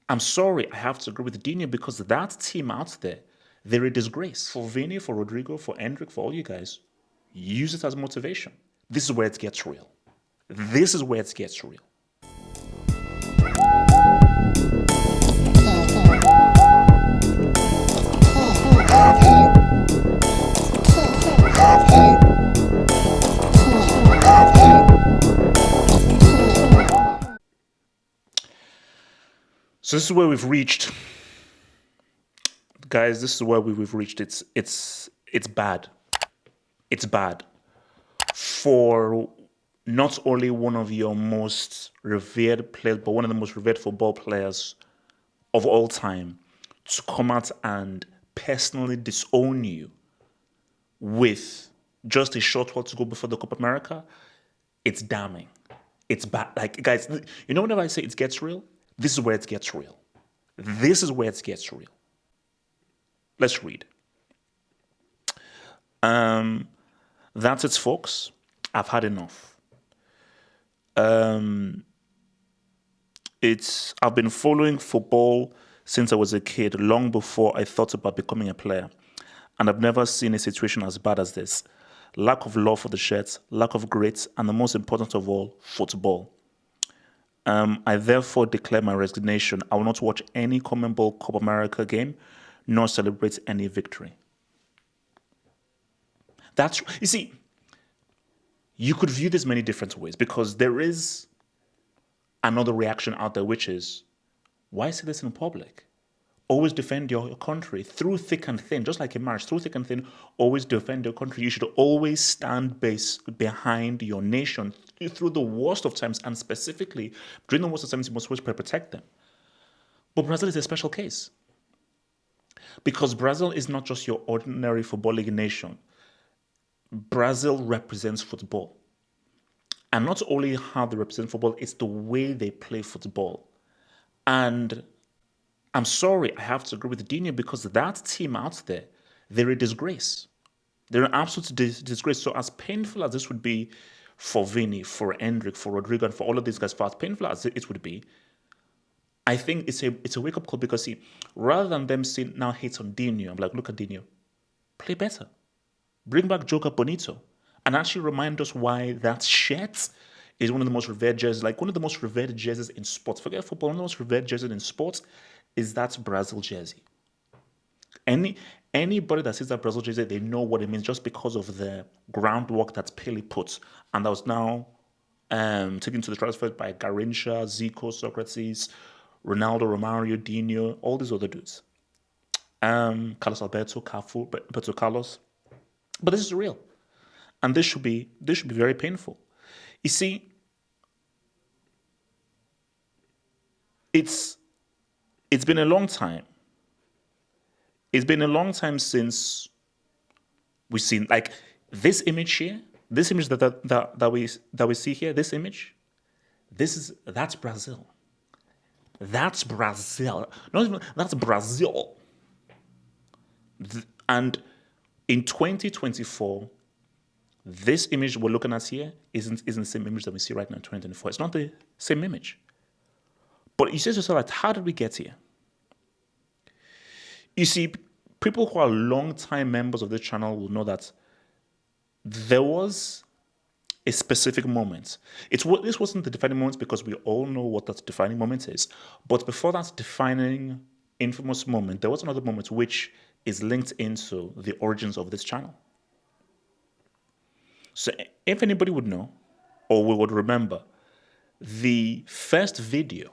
I'm sorry, I have to agree with Dino because that team out there, they're a disgrace. For Vinny, for Rodrigo, for Hendrik, for all you guys, use it as motivation. This is where it gets real. This is where it gets real. So this is where we've reached, guys. This is where we've reached. It's bad. It's bad for not only one of your most revered players, but one of the most revered football players of all time to come out and personally disown you with just a short while to go before the Copa America. It's damning. It's bad. Like, guys, you know, whenever I say it gets real, this is where it gets real. This is where it gets real. Let's read. That's it, folks. I've had enough. I've been following football since I was a kid, long before I thought about becoming a player. And I've never seen a situation as bad as this. Lack of love for the shirts, lack of grit, and the most important of all, football. I therefore declare my resignation. I will not watch any CONMEBOL Copa America game, nor celebrate any victory. You see, you could view this many different ways because there is another reaction out there, which is, why say this in public? Always defend your country through thick and thin, just like in marriage, through thick and thin, always defend your country. You should always stand behind your nation through the worst of times, and specifically during the worst of times, you must always protect them. But Brazil is a special case because Brazil is not just your ordinary football league nation. Brazil represents football. And not only how they represent football, it's the way they play football. And I'm sorry, I have to agree with Dino because that team out there, they're a disgrace. They're an absolute disgrace. So as painful as this would be for Vinny, for Hendrik, for Rodrigo, and for all of these guys, for as painful as it would be, I think it's a wake-up call because, see, rather than them saying now hate on Dino, I'm like, look at Dino, play better. Bring back Joker Bonito and actually remind us why that shirt is one of the most revered jerseys, like one of the most revered jerseys in sports. Forget football, one of the most revered jerseys in sports is that Brazil jersey. Anybody that sees that Brazil jersey, they know what it means just because of the groundwork that's Pele put. And that was now taken to the transfer by Garrincha, Zico, Socrates, Ronaldo, Romario, Dino, all these other dudes. Carlos Alberto, Cafu, Roberto Carlos. But this is real. And this should be very painful. You see, it's been a long time. It's been a long time since we've seen like this image here, this image that we see here, this image, that's Brazil. That's Brazil. Not even that's Brazil. And in 2024, this image we're looking at here isn't the same image that we see right now in 2024. It's not the same image. But you say to yourself, like, how did we get here? You see, people who are long-time members of this channel will know that there was a specific moment. This wasn't the defining moment because we all know what that defining moment is. But before that defining infamous moment, there was another moment which is linked into the origins of this channel. So if anybody would know, or we would remember, the first official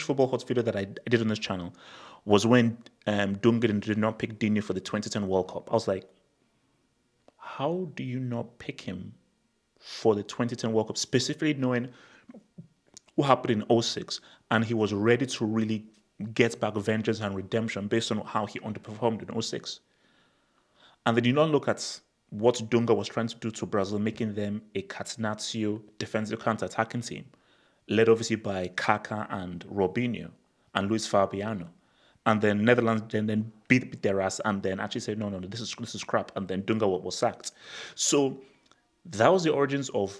football hot video that I did on this channel was when Dunga did not pick Dino for the 2010 World Cup. I was like, how do you not pick him for the 2010 World Cup, specifically knowing what happened in 06, and he was ready to really get back vengeance and redemption based on how he underperformed in 06. And then you don't look at what Dunga was trying to do to Brazil, making them a Catenaccio defensive counter-attacking team, led obviously by Kaká and Robinho and Luis Fabiano. And then Netherlands then beat their ass and then actually said, no, this is crap. And then Dunga was sacked. So that was the origins of,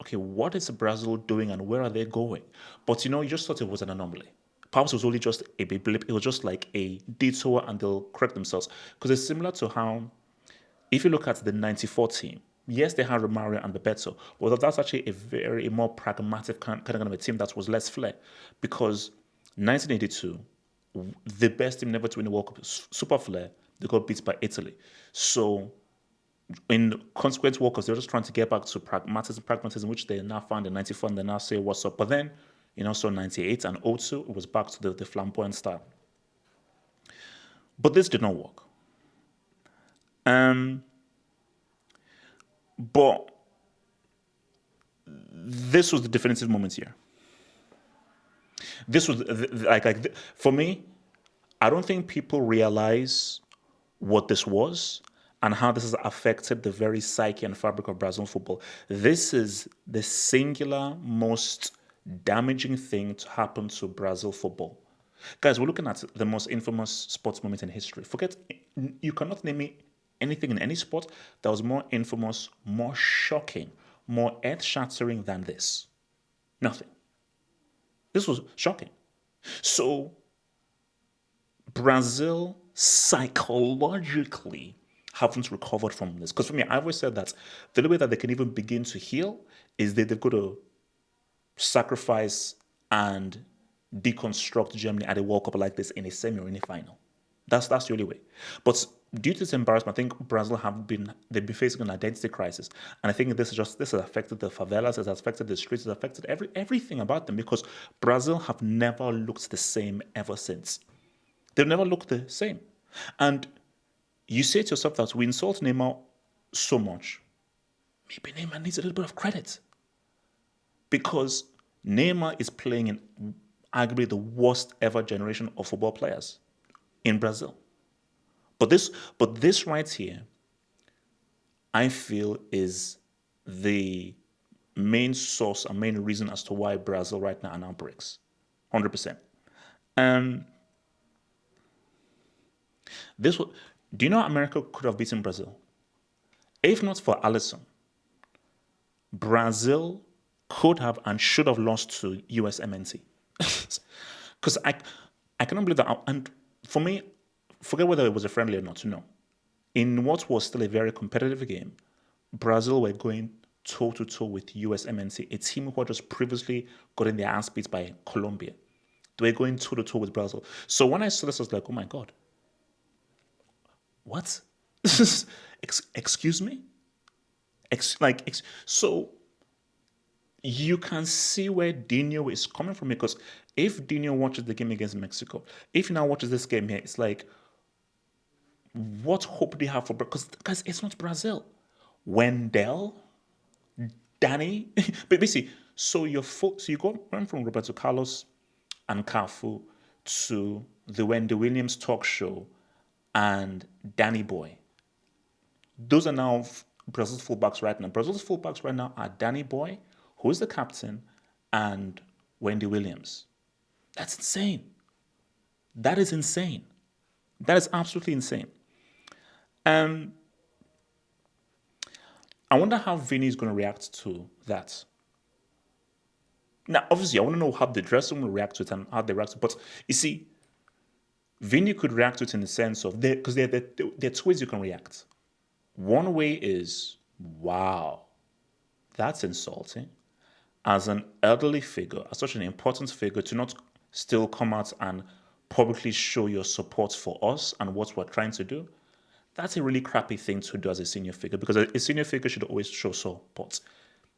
okay, what is Brazil doing and where are they going? But, you just thought it was an anomaly. Perhaps it was only just a blip. It was just like a detour and they'll correct themselves. Because it's similar to how, if you look at the 94 team, yes, they had Romario and Bebeto, but that's actually a more pragmatic kind of a team that was less flair. Because 1982, the best team never to win the World Cup, super flair, they got beat by Italy. So in consequent World Cups, they're just trying to get back to pragmatism, which they now found in 94, and they now say, what's up? But then, so 98 and 02, it was back to the flamboyant style. But this did not work. But this was the definitive moment here. This was for me, I don't think people realize what this was and how this has affected the very psyche and fabric of Brazilian football. This is the singular most damaging thing to happen to Brazil football. Guys, we're looking at the most infamous sports moment in history. You cannot name me anything in any sport that was more infamous, more shocking, more earth-shattering than this. Nothing. This was shocking. So, Brazil psychologically haven't recovered from this. Because for me, I've always said that the only way that they can even begin to heal is that they've got to sacrifice and deconstruct Germany at a World Cup like this in a semi or in a final. That's the only way. But due to this embarrassment, I think Brazil they've been facing an identity crisis, and I think this has affected the favelas, it has affected the streets, it has affected everything about them, because Brazil have never looked the same ever since. They've never looked the same, and you say to yourself that we insult Neymar so much. Maybe Neymar needs a little bit of credit, because Neymar is playing in arguably the worst ever generation of football players in Brazil. But this right here, I feel, is the main source and main reason as to why Brazil right now are now breaks. 100%. Do you know America could have beaten Brazil? If not for Alisson, Brazil could have and should have lost to USMNT. Because I cannot believe that. And for me, forget whether it was a friendly or not, no. In what was still a very competitive game, Brazil were going toe-to-toe with USMNT, a team who had just previously gotten their ass beat by Colombia. They were going toe-to-toe with Brazil. So when I saw this, I was like, oh my God. What? Excuse me? So you can see where Dino is coming from, because if Dino watches the game against Mexico, if he now watches this game here, it's like, what hope do you have for Brazil? Because it's not Brazil. Wendell, Danny, but basically, so you went from Roberto Carlos and Cafu to the Wendy Williams talk show and Danny Boy. Those are now Brazil's fullbacks right now. Brazil's fullbacks right now are Danny Boy, who is the captain, and Wendy Williams. That's insane. That is insane. That is absolutely insane. I wonder how Vinny is going to react to that. Now, obviously, I want to know how the dressing room will react to it and how they react to it. But you see, Vinny could react to it in the sense of, because there are two ways you can react. One way is, wow, that's insulting. As an elderly figure, as such an important figure, to not still come out and publicly show your support for us and what we're trying to do, that's a really crappy thing to do as a senior figure, because a senior figure should always show support,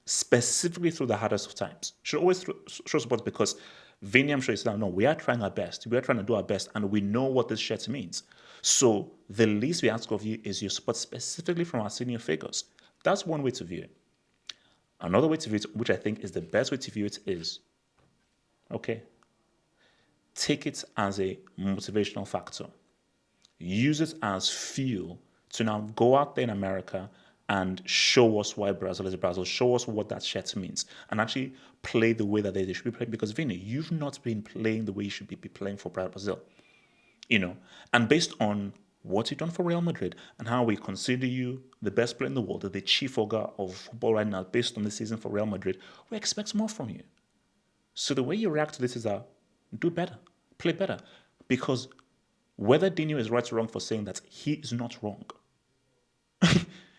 specifically through the hardest of times. Should always show support, because Vinny, I'm sure, is now, no, we are trying our best. We are trying to do our best, and we know what this shirt means. So the least we ask of you is your support, specifically from our senior figures. That's one way to view it. Another way to view it, which I think is the best way to view it, is, okay, take it as a motivational factor. Use it as fuel to now go out there in America and show us why Brazil is Brazil, show us what that shirt means, and actually play the way that they should be playing. Because, Vinny, you've not been playing the way you should be playing for Brazil. And based on what you've done for Real Madrid and how we consider you the best player in the world, the chief ogre of football right now, based on the season for Real Madrid, we expect more from you. So the way you react to this is do better. Play better. Because whether Dino is right or wrong for saying that, he is not wrong.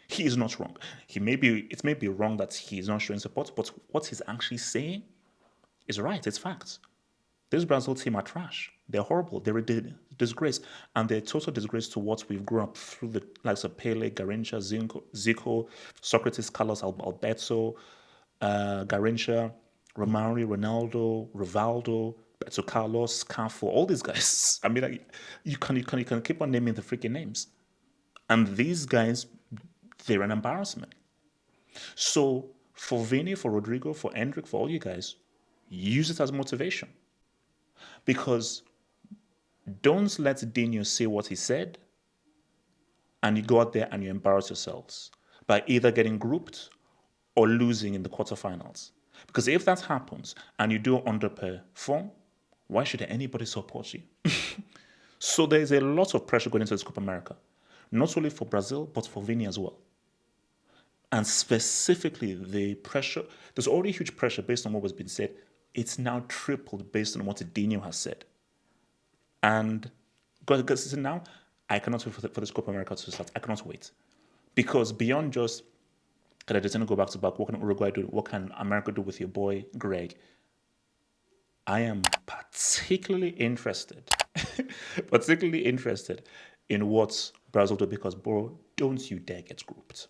He is not wrong. It may be wrong that he is not showing support, but what he's actually saying is right. It's facts. This Brazil team are trash. They're horrible. They're a disgrace. And they're a total disgrace to what we've grown up through the likes of Pele, Garrincha, Zico, Socrates, Carlos Alberto, Garrincha, Romario, Ronaldo, Rivaldo, Beto Carlos, Cafu, all these guys. I mean, you can keep on naming the freaking names. And these guys, they're an embarrassment. So for Vinny, for Rodrigo, for Endrick, for all you guys, use it as motivation. Because don't let Dino say what he said and you go out there and you embarrass yourselves by either getting grouped or losing in the quarterfinals. Because if that happens and you do underperform, why should anybody support you? So there's a lot of pressure going into this Copa America, not only for Brazil, but for Vini as well. And specifically, the pressure, there's already huge pressure based on what was being said. It's now tripled based on what Dino has said. And because now, I cannot wait for this Copa America to start. I cannot wait. Because beyond just, can Argentina go back to back? What can Uruguay do? What can America do with your boy, Greg? I am particularly interested, in what Brazil do because, bro, don't you dare get grouped.